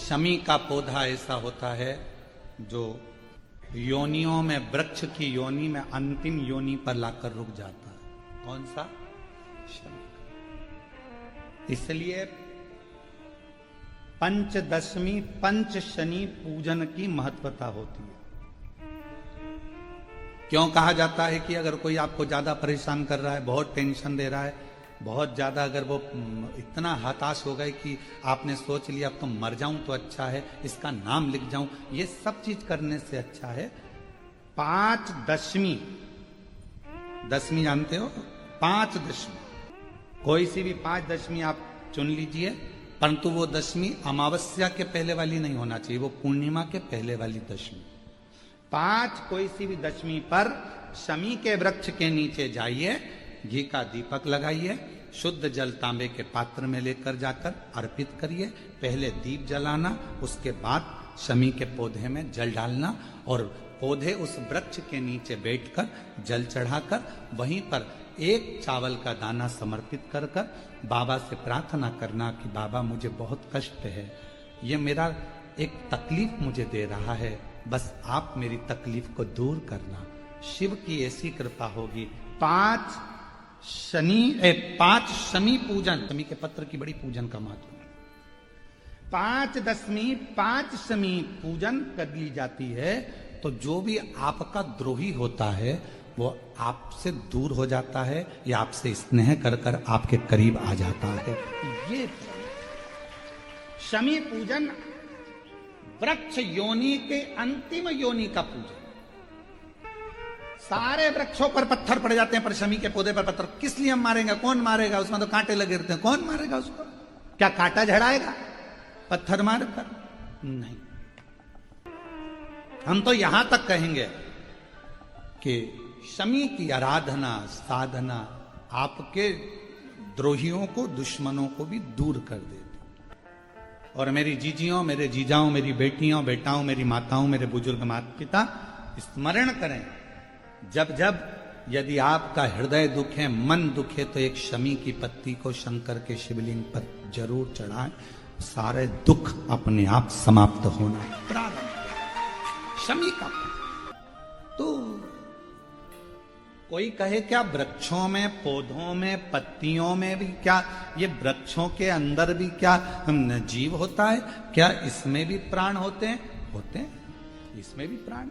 शमी का पौधा ऐसा होता है जो योनियों में, वृक्ष की योनि में अंतिम योनि पर लाकर रुक जाता है। कौन सा? शमी। इसलिए पंचदशमी पंच शनि पूजन की महत्वता होती है। क्यों कहा जाता है कि अगर कोई आपको ज्यादा परेशान कर रहा है, बहुत टेंशन दे रहा है, बहुत ज्यादा अगर वो इतना हताश हो गए कि आपने सोच लिया अब तो मर जाऊं तो अच्छा है, इसका नाम लिख जाऊं, ये सब चीज करने से अच्छा है पांच दशमी। दशमी जानते हो? पांच दशमी, कोई सी भी पांच दशमी आप चुन लीजिए, परंतु वो दशमी अमावस्या के पहले वाली नहीं होना चाहिए, वो पूर्णिमा के पहले वाली दशमी। पांच कोई सी भी दशमी पर शमी के वृक्ष के नीचे जाइए, घी का दीपक लगाइए, शुद्ध जल तांबे के पात्र में लेकर जाकर अर्पित करिए। पहले दीप जलाना, उसके बाद शमी के पौधे में जल डालना और पौधे उस वृक्ष के नीचे बैठकर जल चढ़ाकर वहीं पर एक चावल का दाना समर्पित कर कर बाबा से प्रार्थना करना कि बाबा मुझे बहुत कष्ट है, ये मेरा एक तकलीफ मुझे दे रहा है, बस आप मेरी तकलीफ को दूर करना। शिव की ऐसी कृपा होगी। पांच शमी पूजन, शमी के पत्र की बड़ी पूजन का महत्व है। पांच दशमी पांच शमी पूजन कर ली जाती है तो जो भी आपका द्रोही होता है वो आपसे दूर हो जाता है या आपसे स्नेह कर कर आपके करीब आ जाता है। ये शमी पूजन वृक्ष योनि के अंतिम योनि का पूजन। सारे वृक्षों पर पत्थर पड़ जाते हैं पर शमी के पौधे पर पत्थर किस लिए हम मारेंगे? कौन मारेगा? उसमें तो कांटे लगे रहते हैं, कौन मारेगा उसको? क्या कांटा झड़ाएगा पत्थर मारकर? नहीं। हम तो यहां तक कहेंगे कि शमी की आराधना साधना आपके द्रोहियों को, दुश्मनों को भी दूर कर देती। और मेरी जीजियों, मेरे जीजाओं, मेरी बेटियों, बेटाओं, मेरी माताओं, मेरे बुजुर्ग माता पिता स्मरण करें, जब जब यदि आपका हृदय दुखे, मन दुखे, तो एक शमी की पत्ती को शंकर के शिवलिंग पर जरूर चढ़ाएं, सारे दुख अपने आप समाप्त होना प्रारंभ। शमी का तो कोई कहे क्या वृक्षों में, पौधों में, पत्तियों में भी क्या, ये वृक्षों के अंदर भी क्या जीव होता है? क्या इसमें भी प्राण होते हैं? होते हैं, इसमें भी प्राण।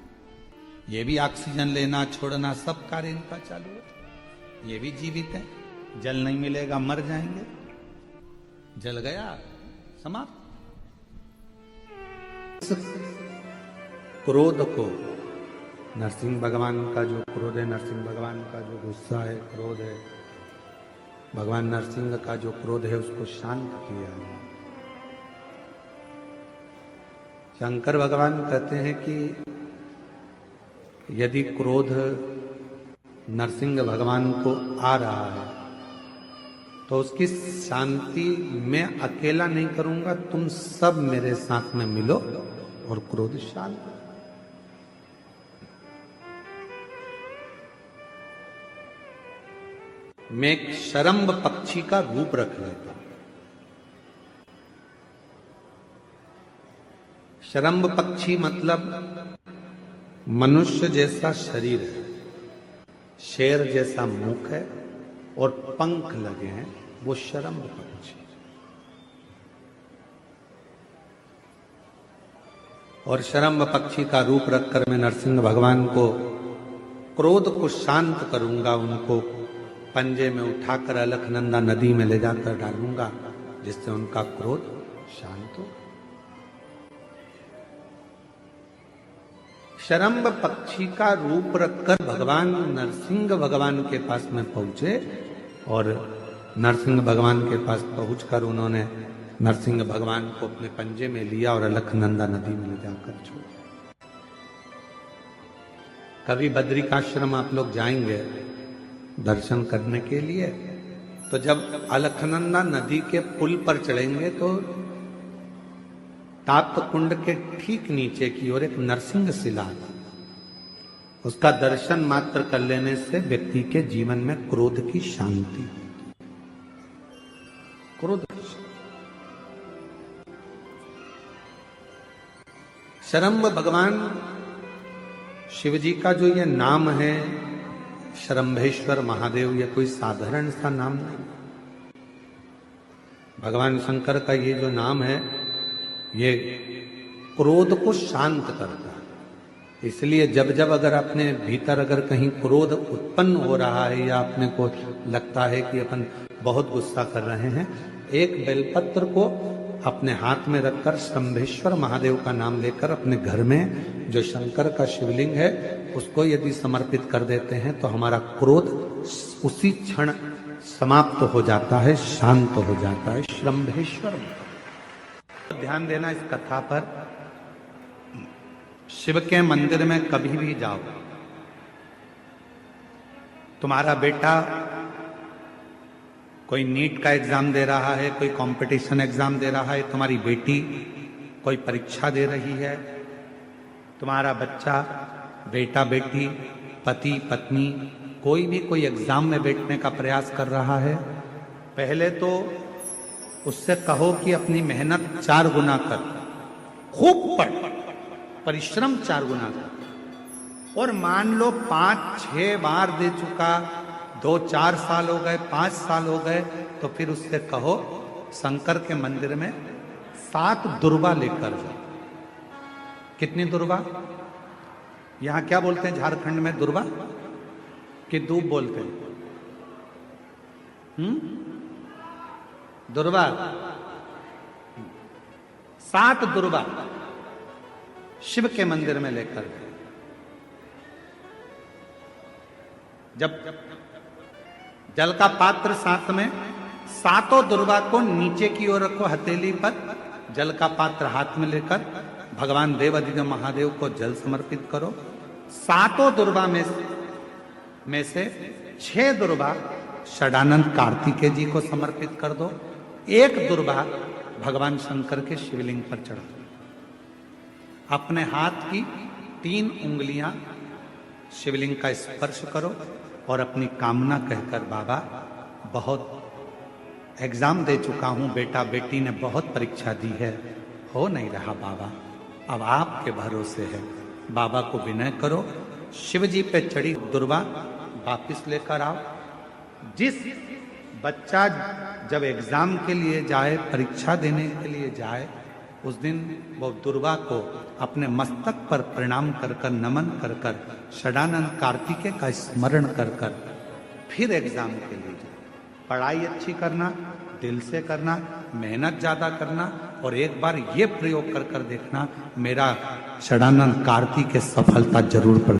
ये भी ऑक्सीजन लेना छोड़ना सब कार्य इनका चालू है, ये भी जीवित है। जल नहीं मिलेगा मर जाएंगे, जल गया समाप्त। क्रोध को, नरसिंह भगवान का जो क्रोध है, नरसिंह भगवान का जो गुस्सा है, क्रोध है, भगवान नरसिंह का जो क्रोध है उसको शांत किया है। शंकर भगवान कहते हैं कि यदि क्रोध नरसिंह भगवान को आ रहा है तो उसकी शांति मैं अकेला नहीं करूंगा, तुम सब मेरे साथ में मिलो और क्रोध शांत। मैं एक शरम्भ पक्षी का रूप रख लेता हूं। शरम्भ पक्षी मतलब मनुष्य जैसा शरीर है, शेर जैसा मुख है और पंख लगे हैं, वो शरम्भ पक्षी। और शरम्भ पक्षी का रूप रखकर मैं नरसिंह भगवान को क्रोध को शांत करूंगा, उनको पंजे में उठाकर अलखनंदा नदी में ले जाकर डालूंगा, जिससे उनका क्रोध शांत हो। शरम्भ पक्षी का रूप रखकर भगवान नरसिंह भगवान के पास में पहुंचे और नरसिंह भगवान के पास पहुंचकर उन्होंने नरसिंह भगवान को अपने पंजे में लिया और अलखनंदा नदी में ले जाकर छोड़ा। कभी बद्रिकाश्रम आप लोग जाएंगे दर्शन करने के लिए, तो जब अलखनंदा नदी के पुल पर चढ़ेंगे तो ताप्त कुंड के ठीक नीचे की ओर एक नरसिंह शिला, उसका दर्शन मात्र कर लेने से व्यक्ति के जीवन में क्रोध की शांति, क्रोध शरम्भ भगवान शिव जी का जो ये नाम है शरम्भेश्वर महादेव, ये कोई साधारण सा नाम नहीं। भगवान शंकर का ये जो नाम है ये क्रोध को शांत करता है। इसलिए जब जब अगर अपने भीतर अगर कहीं क्रोध उत्पन्न हो रहा है या अपने को लगता है कि अपन बहुत गुस्सा कर रहे हैं, एक बेलपत्र को अपने हाथ में रखकर शंभेश्वर महादेव का नाम लेकर अपने घर में जो शंकर का शिवलिंग है उसको यदि समर्पित कर देते हैं तो हमारा क्रोध उसी क्षण समाप्त हो जाता है, शांत हो जाता है। शंभेश्वर ध्यान देना इस कथा पर। शिव के मंदिर में कभी भी जाओ, तुम्हारा बेटा कोई नीट का एग्जाम दे रहा है, कोई कंपटीशन एग्जाम दे रहा है, तुम्हारी बेटी कोई परीक्षा दे रही है, तुम्हारा बच्चा, बेटा बेटी, पति पत्नी कोई भी कोई एग्जाम में बैठने का प्रयास कर रहा है, पहले तो उससे कहो कि अपनी मेहनत 4 गुना कर, खूब पढ़, परिश्रम 4 गुना कर। और मान लो 5-6 बार दे चुका, 2-4 साल हो गए, 5 साल हो गए, तो फिर उससे कहो शंकर के मंदिर में 7 दुर्वा लेकर जाओ। कितनी दुर्वा? यहां क्या बोलते हैं झारखंड में? दुर्वा कि दूब बोलते हैं? दुर्वा। 7 दुर्वा शिव के मंदिर में लेकर गए। जब जल का पात्र साथ में, 7 दुर्वा को नीचे की ओर रखो हथेली पर, जल का पात्र हाथ में लेकर भगवान देवाधिदेव महादेव को जल समर्पित करो। 7 दुर्वा में से 6 दुर्वा षडानंद कार्तिकेय जी को समर्पित कर दो, 1 दुर्वा भगवान शंकर के शिवलिंग पर चढ़ा दो। अपने हाथ की 3 उंगलियां शिवलिंग का स्पर्श करो और अपनी कामना कहकर, बाबा बहुत एग्जाम दे चुका हूं, बेटा बेटी ने बहुत परीक्षा दी है, हो नहीं रहा बाबा, अब आपके भरोसे है। बाबा को विनय करो, शिव जी पे चढ़ी दुर्वा वापिस लेकर आओ। जिस बच्चा जब एग्जाम के लिए जाए, परीक्षा देने के लिए जाए, उस दिन वो दुर्वा को अपने मस्तक पर प्रणाम कर कर, नमन कर कर, षडानंद कार्तिकेय का स्मरण कर कर फिर एग्जाम के लिए जाए। पढ़ाई अच्छी करना, दिल से करना, मेहनत ज्यादा करना, और एक बार ये प्रयोग कर कर देखना, मेरा षडानंद कार्तिकेय सफलता जरूर